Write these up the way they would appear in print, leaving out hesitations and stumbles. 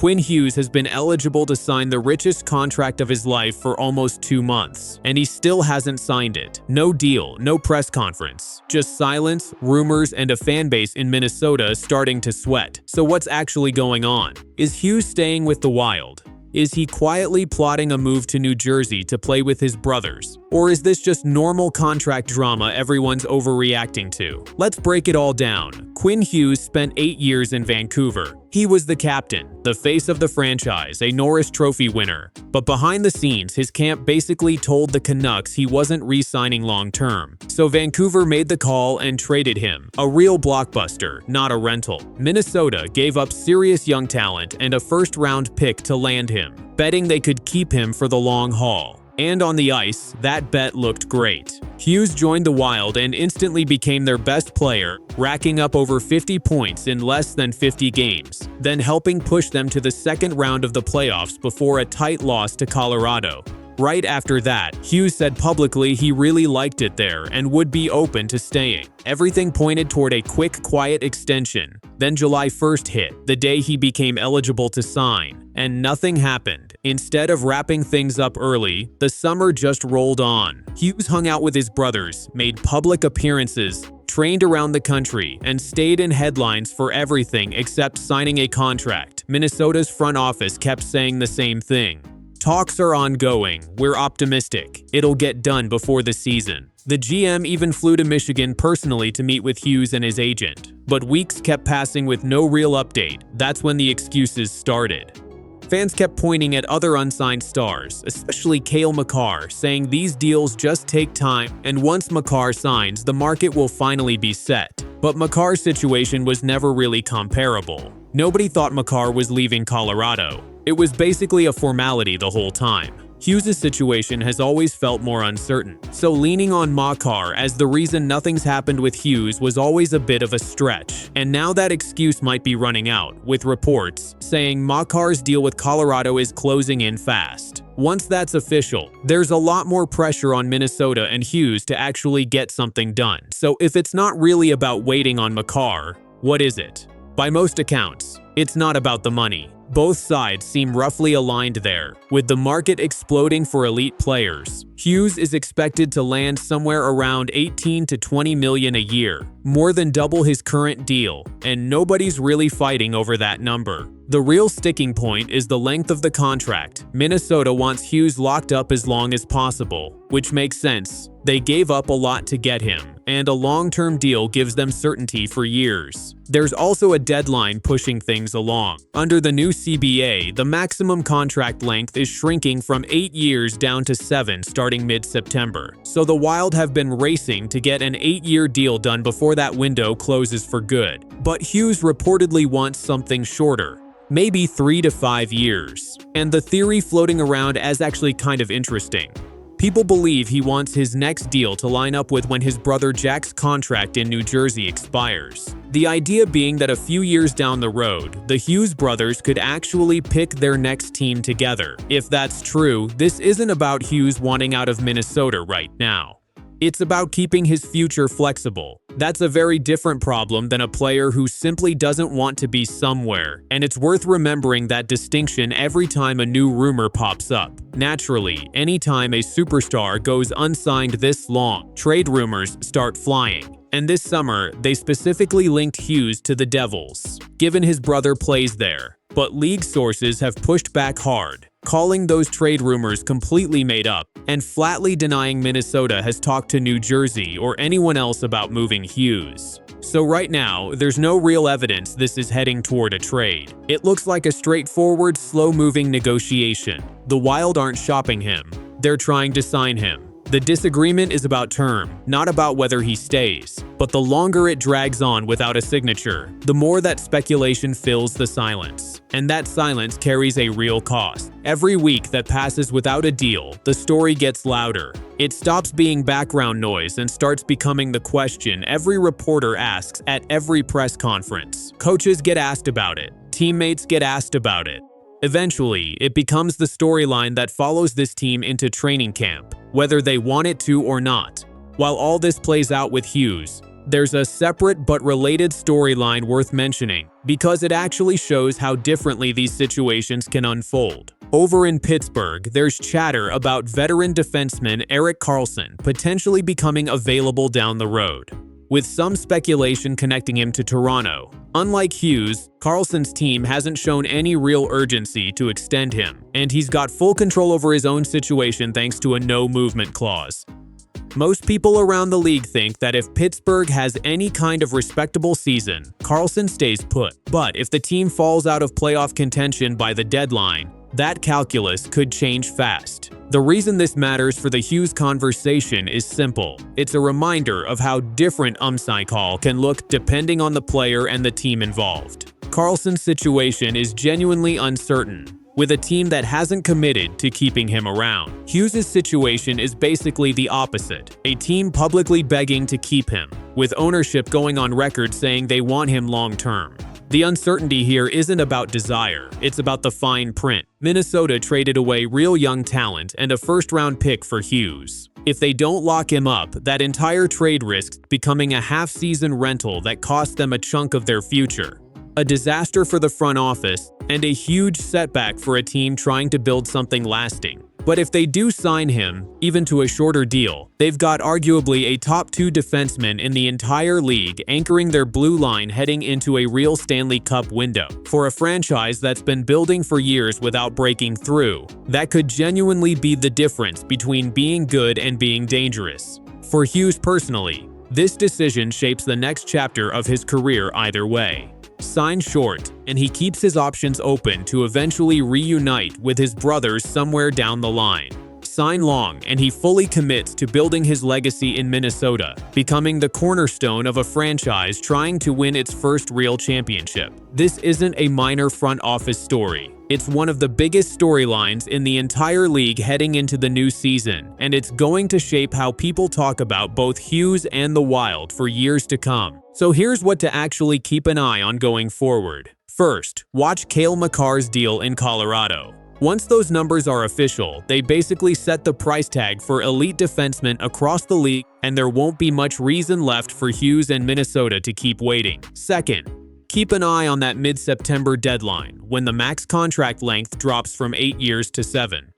Quinn Hughes has been eligible to sign the richest contract of his life for almost 2 months, and he still hasn't signed it. No deal, no press conference, just silence, rumors, and a fan base in Minnesota starting to sweat. So what's actually going on? Is Hughes staying with the Wild? Is he quietly plotting a move to New Jersey to play with his brothers? Or is this just normal contract drama everyone's overreacting to? Let's break it all down. Quinn Hughes spent 8 years in Vancouver. He was the captain, the face of the franchise, a Norris Trophy winner. But behind the scenes, his camp basically told the Canucks he wasn't re-signing long-term. So Vancouver made the call and traded him. A real blockbuster, not a rental. Minnesota gave up serious young talent and a first-round pick to land him, betting they could keep him for the long haul. And on the ice, that bet looked great. Hughes joined the Wild and instantly became their best player, racking up over 50 points in less than 50 games, then helping push them to the second round of the playoffs before a tight loss to Colorado. Right after that, Hughes said publicly he really liked it there and would be open to staying. Everything pointed toward a quick, quiet extension. Then July 1st hit, the day he became eligible to sign, and nothing happened. Instead of wrapping things up early, the summer just rolled on. Hughes hung out with his brothers, made public appearances, trained around the country, and stayed in headlines for everything except signing a contract. Minnesota's front office kept saying the same thing. Talks are ongoing. We're optimistic. It'll get done before the season. The GM even flew to Michigan personally to meet with Hughes and his agent. But weeks kept passing with no real update. That's when the excuses started. Fans kept pointing at other unsigned stars, especially Cale Makar, saying these deals just take time, and once Makar signs, the market will finally be set. But Makar's situation was never really comparable. Nobody thought Makar was leaving Colorado. It was basically a formality the whole time. Hughes' situation has always felt more uncertain, so leaning on Makar as the reason nothing's happened with Hughes was always a bit of a stretch. And now that excuse might be running out, with reports saying Makar's deal with Colorado is closing in fast. Once that's official, there's a lot more pressure on Minnesota and Hughes to actually get something done. So if it's not really about waiting on Makar, what is it? By most accounts, it's not about the money. Both sides seem roughly aligned there, with the market exploding for elite players. Hughes is expected to land somewhere around 18 to 20 million a year, more than double his current deal, and nobody's really fighting over that number. The real sticking point is the length of the contract. Minnesota wants Hughes locked up as long as possible, which makes sense. They gave up a lot to get him, and a long-term deal gives them certainty for years. There's also a deadline pushing things along. Under the new CBA, the maximum contract length is shrinking from 8 years down to 7 starting mid-September. So the Wild have been racing to get an 8-year deal done before that window closes for good. But Hughes reportedly wants something shorter, maybe 3 to 5 years. And the theory floating around is actually kind of interesting. People believe he wants his next deal to line up with when his brother Jack's contract in New Jersey expires. The idea being that a few years down the road, the Hughes brothers could actually pick their next team together. If that's true, this isn't about Hughes wanting out of Minnesota right now. It's about keeping his future flexible. That's a very different problem than a player who simply doesn't want to be somewhere, and it's worth remembering that distinction every time a new rumor pops up. Naturally, anytime a superstar goes unsigned this long, trade rumors start flying. And this summer, they specifically linked Hughes to the Devils, given his brother plays there. But league sources have pushed back hard, calling those trade rumors completely made up, and flatly denying Minnesota has talked to New Jersey or anyone else about moving Hughes. So right now, there's no real evidence this is heading toward a trade. It looks like a straightforward, slow-moving negotiation. The Wild aren't shopping him. They're trying to sign him. The disagreement is about term, not about whether he stays. But the longer it drags on without a signature, the more that speculation fills the silence. And that silence carries a real cost. Every week that passes without a deal, the story gets louder. It stops being background noise and starts becoming the question every reporter asks at every press conference. Coaches get asked about it. Teammates get asked about it. Eventually, it becomes the storyline that follows this team into training camp, whether they want it to or not. While all this plays out with Hughes, There's a separate but related storyline worth mentioning because it actually shows how differently these situations can unfold. Over in Pittsburgh, there's chatter about veteran defenseman Erik Karlsson potentially becoming available down the road, with some speculation connecting him to Toronto. Unlike Hughes, Karlsson's team hasn't shown any real urgency to extend him, and he's got full control over his own situation thanks to a no-movement clause. Most people around the league think that if Pittsburgh has any kind of respectable season, Karlsson stays put. But if the team falls out of playoff contention by the deadline, that calculus could change fast. The reason this matters for the Hughes conversation is simple. It's a reminder of how different call can look depending on the player and the team involved. Karlsson's situation is genuinely uncertain, with a team that hasn't committed to keeping him around. Hughes' situation is basically the opposite, a team publicly begging to keep him, with ownership going on record saying they want him long-term. The uncertainty here isn't about desire, it's about the fine print. Minnesota traded away real young talent and a first-round pick for Hughes. If they don't lock him up, that entire trade risks becoming a half-season rental that costs them a chunk of their future. A disaster for the front office, and a huge setback for a team trying to build something lasting. But if they do sign him, even to a shorter deal, they've got arguably a top 2 defenseman in the entire league anchoring their blue line heading into a real Stanley Cup window. For a franchise that's been building for years without breaking through, that could genuinely be the difference between being good and being dangerous. For Hughes personally, this decision shapes the next chapter of his career either way. Sign short, and he keeps his options open to eventually reunite with his brothers somewhere down the line. Sign long, and he fully commits to building his legacy in Minnesota, becoming the cornerstone of a franchise trying to win its first real championship. This isn't a minor front office story. It's one of the biggest storylines in the entire league heading into the new season, and it's going to shape how people talk about both Hughes and the Wild for years to come. So here's what to actually keep an eye on going forward. First, watch Cale Makar's deal in Colorado. Once those numbers are official, they basically set the price tag for elite defensemen across the league, and there won't be much reason left for Hughes and Minnesota to keep waiting. Second, keep an eye on that mid-September deadline, when the max contract length drops from 8 years to 7.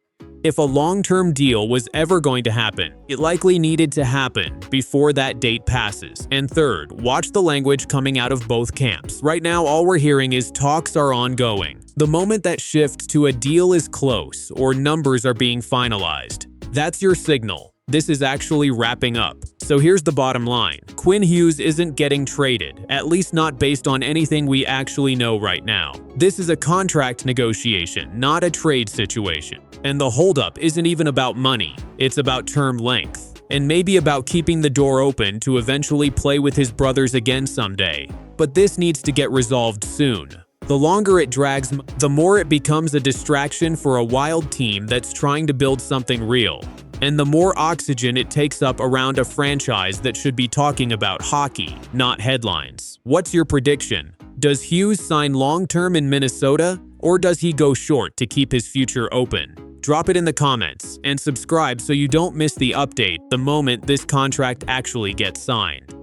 If a long-term deal was ever going to happen, it likely needed to happen before that date passes. And third, watch the language coming out of both camps. Right now, all we're hearing is talks are ongoing. The moment that shifts to a deal is close or numbers are being finalized, that's your signal. This is actually wrapping up. So here's the bottom line. Quinn Hughes isn't getting traded, at least not based on anything we actually know right now. This is a contract negotiation, not a trade situation. And the holdup isn't even about money, it's about term length. And maybe about keeping the door open to eventually play with his brothers again someday. But this needs to get resolved soon. The longer it drags, the more it becomes a distraction for a Wild team that's trying to build something real. And the more oxygen it takes up around a franchise that should be talking about hockey, not headlines. What's your prediction? Does Hughes sign long-term in Minnesota, or does he go short to keep his future open? Drop it in the comments, and subscribe so you don't miss the update the moment this contract actually gets signed.